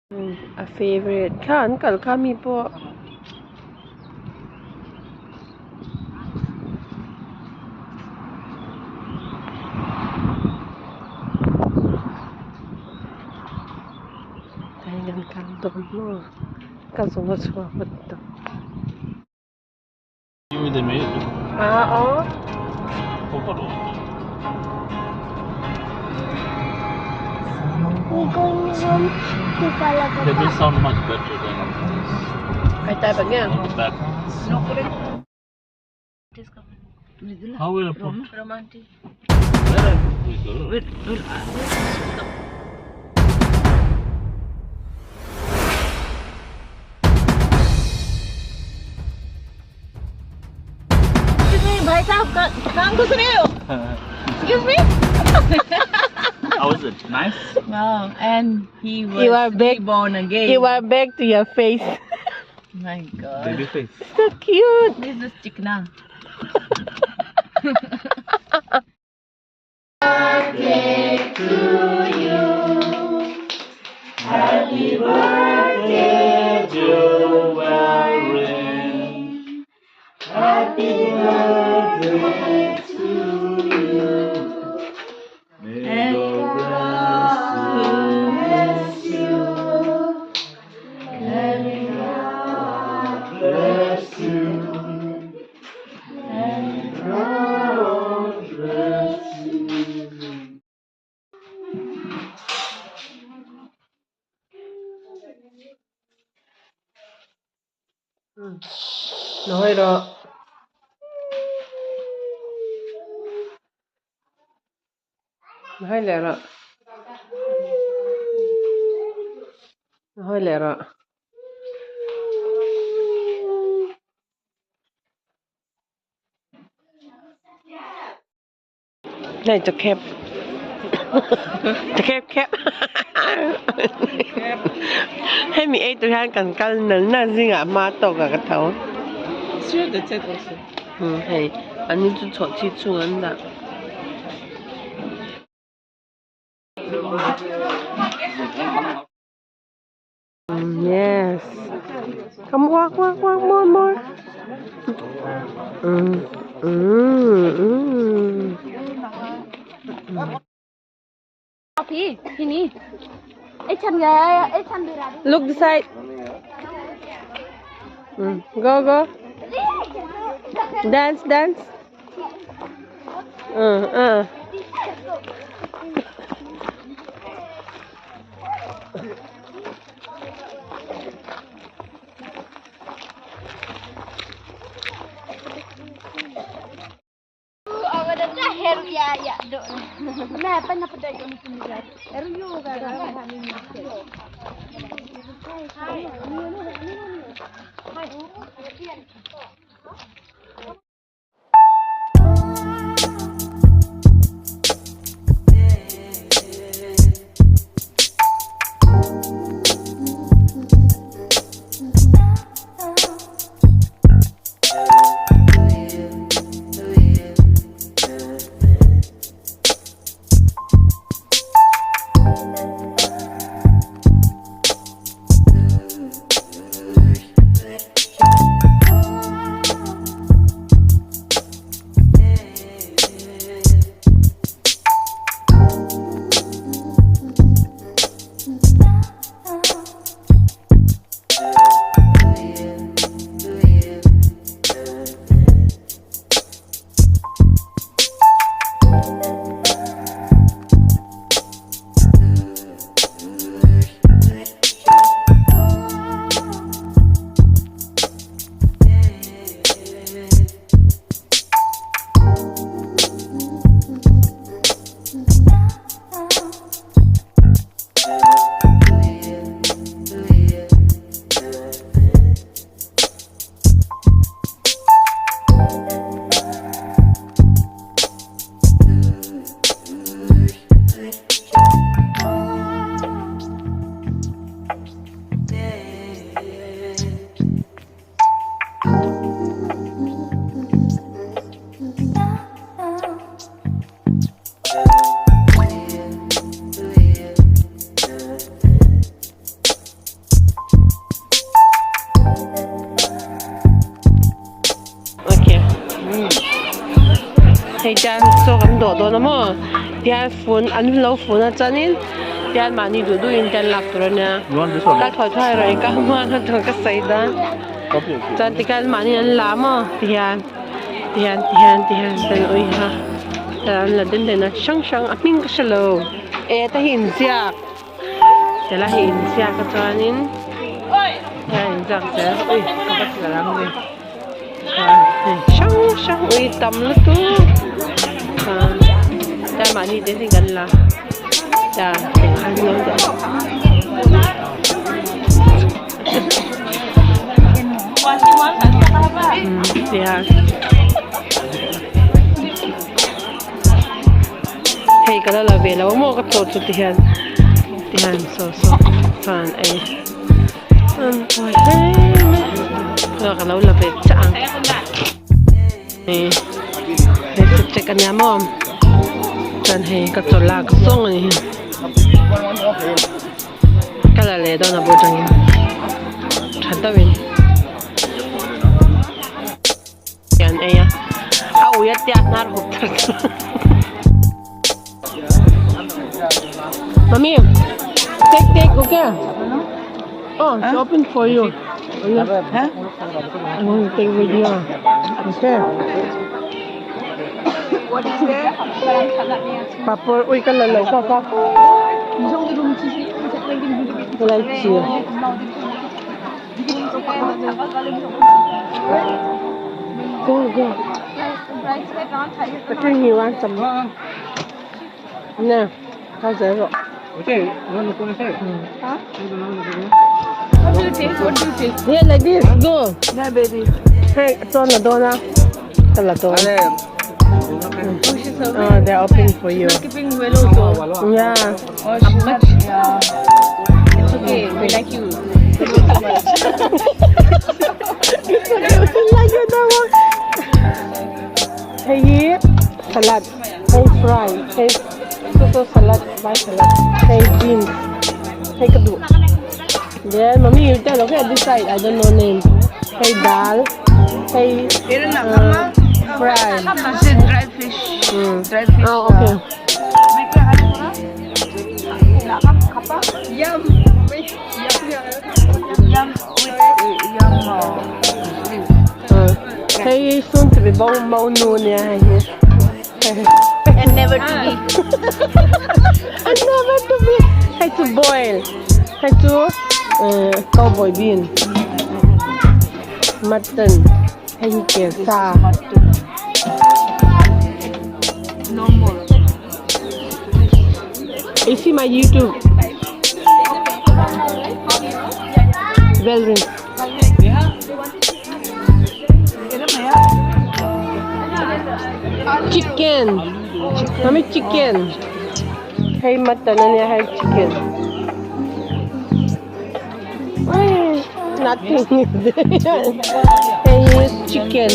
A favorite kan kalau kami po. Dengan kantor mo. Kasuma-suma betul. Ini de med. Oh. Hoppar då. Det blir sound much better than Ay tayo pag yan. that. How will I put? Romantic. Where I put it? भाई साहब काम कुछ नहीं हो Excuse me? How is it? Nice? Wow, and he was You are back. reborn again. You are back to your face. My God. Baby face. So cute. This is chikna. Happy birthday to Valreen. Happy birthday to you. May God bless you. And God bless you. And God bless you. Nói đó. Nói lẹ rồi. Nói lẹ rồi. Nàyจะแคบ จะแคบแคบ ให้มีไอ้ตัวแทนกันกันนั้นน่ะสิอ่ะมาตกกับกระเทา Sure, that's it also. ให้อันนี้就炒鸡翅的。Yes. Come walk, more. Thì nè, ít chân đi ra đi. Look the side. Go. Dance. Nah, apa nak pedai kami sendiri? Eru gara kami ni. hay cha so kan do do na mo ya phone an lo phone a chanin ya mani du du in tan lak tur na You want this one? ka thoi thoi rai ka ma na to ka sai da Copy. chan ti kan mani an la mo tian tan oi ha tan la den den na shang a ping ka shalo e ta hin siak te la hin siak ka chanin ya hin siak te oi ka ba la lang ni shang oi tam lu tu ta mani de sin kan la ya kan lo da ya hey kada la vela mo ka to tu tihan so fan ai oi hey lo ka lo la ve chang tu check kan ya mom tan hey ka to la ka song ni kada le do na bo jang chan ta win yan ai ya au ya tiat nar hop Mami, take, okay? Oh, it's open for you. Huh? I want to take video. Okay. What is there? Papa, uy, ka lalaw ka ka. Walay chill. Go. I think he wants some. No, how's that? Okay, you want to put it? Huh? What do you take? Yeah, like this. Go. No, baby. Hey, turn the door now. Tell the door. Oh, they're open for you. Keeping well also. Yeah. Oh, she's not. Yeah. It's okay. We like you. Like you that one. Hey, salad. Hey, fry. Hey, so salad. Buy salad. Hey, beans. Hey, kadu. Then, mommy, you tell. Okay, this side. I don't know name. Hey, dal. Hey, fry. This is dried fish. Dried fish. Oh, okay. Yum. Yum. Hey, soon to be bone noon, yeah. And never to be. And never to be. Hey, to boil. Hey, to cowboy bean. Mutton. Hey, kesa. No more. You see my YouTube. Valreen. Chicken. Mommy, chicken. Hey, mutton and hey, chicken. Nothing is there. Hey, chicken.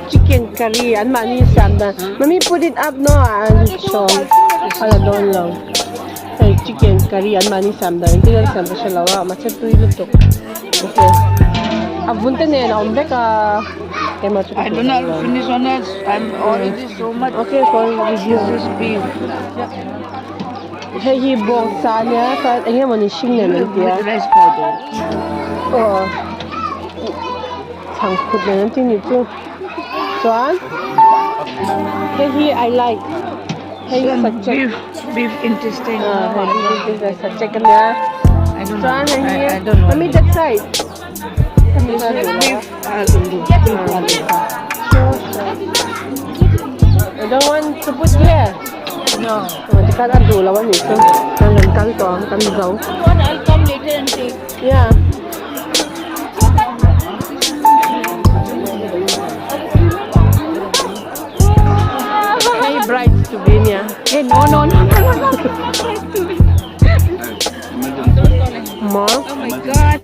Chicken curry. And money samdan. Mommy, put it up, no? And show. Hala, don't love. Hey, chicken curry. And money samdan. Hindi lang samdan siya lawa. Macam tu ilutok. Okay. Abunta na yan. Ombe ka. I don't know, finish on it. I'm already so much. Okay, for reduce beef. Hey, he bought sanya. Sa ayan mo ni shing na With nanti. rice powder. Oh, sangkut na nanti nito. Tuan. Hey, I like. Hey, Beef intestine. Hey, sachet ka niya. I don't know. Tuan, I don't know. Let me that side. Beef. I don't want to put here. No. Di kan adu lawan itu. Jangan kantong, kan jauh. What? I'll come later and take. Yeah. Hey, bright to be niya. Hey, no. More. Oh my God.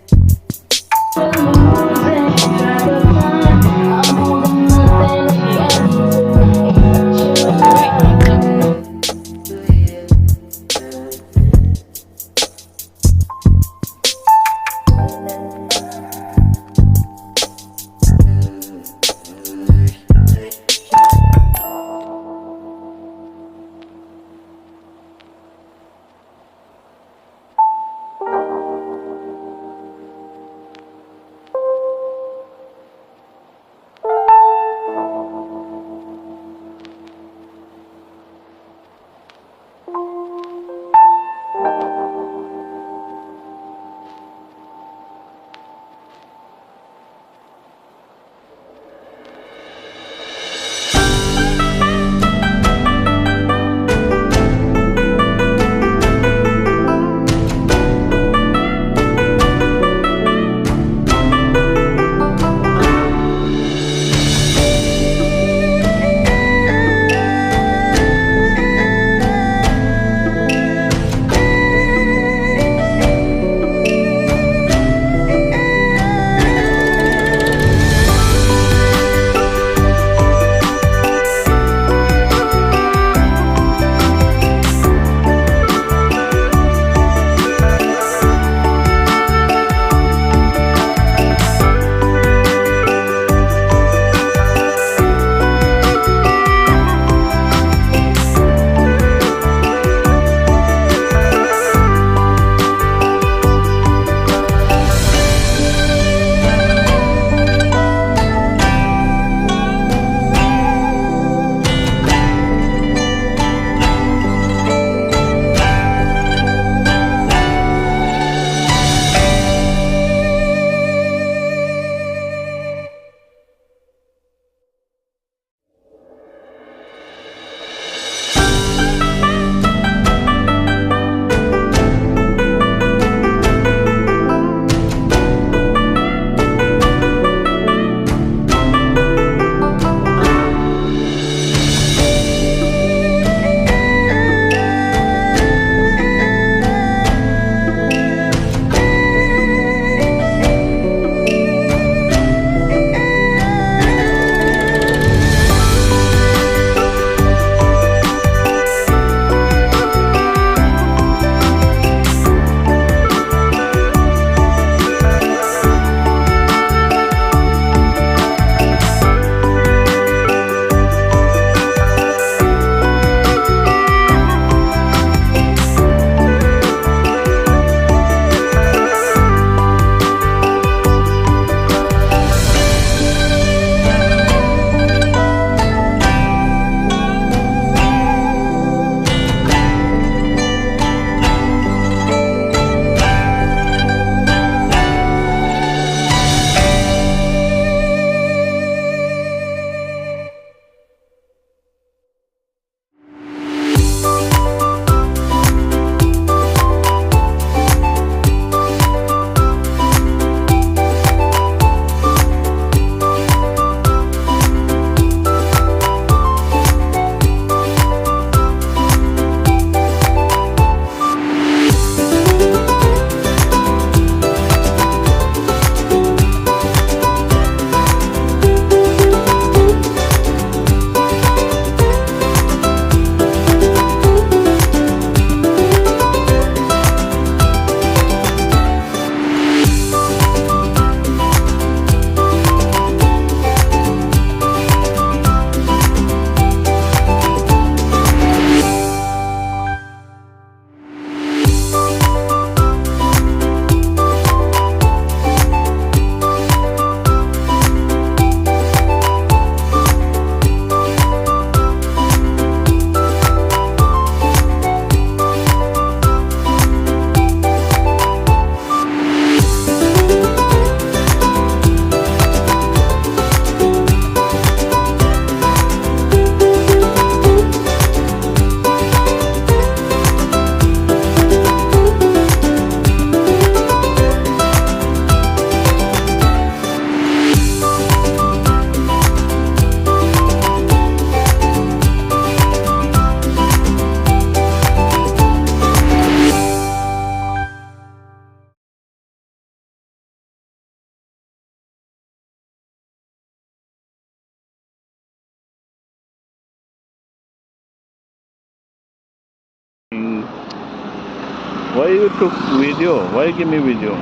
Why you took video? Why give me video?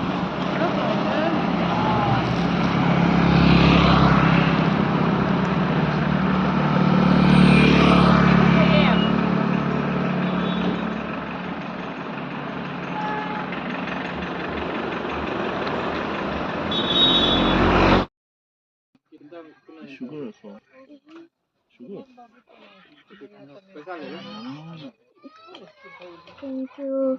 Sugar also. Sugar. Thank you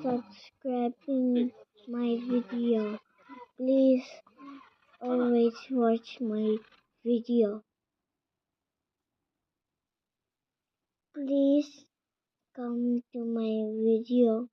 subscribing my video. Please always watch my video. Please come to my video.